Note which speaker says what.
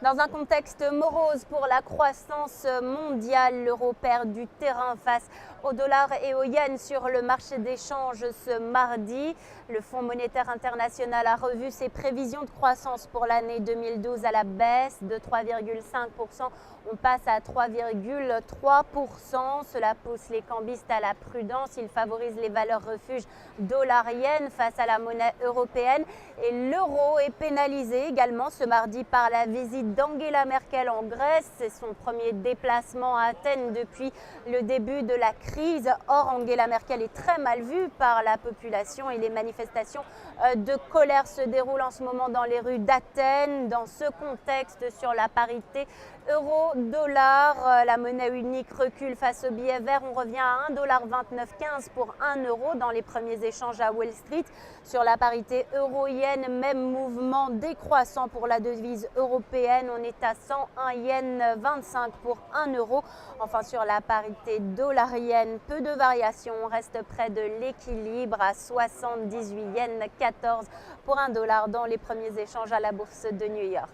Speaker 1: Dans un contexte morose pour la croissance mondiale, l'euro perd du terrain face au dollar et au yen sur le marché d'échange ce mardi. Le Fonds monétaire international a revu ses prévisions de croissance pour l'année 2012 à la baisse de 3,5%. On passe à 3,3%. Cela pousse les cambistes à la prudence. Il favorise les valeurs refuges dollar-yen face à la monnaie européenne. Et l'euro est pénalisé également ce mardi par la visite d'Angela Merkel en Grèce. C'est son premier déplacement à Athènes depuis le début de la crise. Or, Angela Merkel est très mal vue par la population et les manifestations de colère se déroulent en ce moment dans les rues d'Athènes. Dans ce contexte, sur la parité euro-dollar, la monnaie unique recule face au billet vert. On revient à 1,2915 $ pour 1 euro dans les premiers échanges à Wall Street. Sur la parité euro-yen, même mouvement décroissant pour la devise européenne. On est à 101 yens 25 pour 1 euro. Enfin, sur la parité dollar-yen, peu de variations. On reste près de l'équilibre à 78 yens 14 pour 1 dollar dans les premiers échanges à la bourse de New York.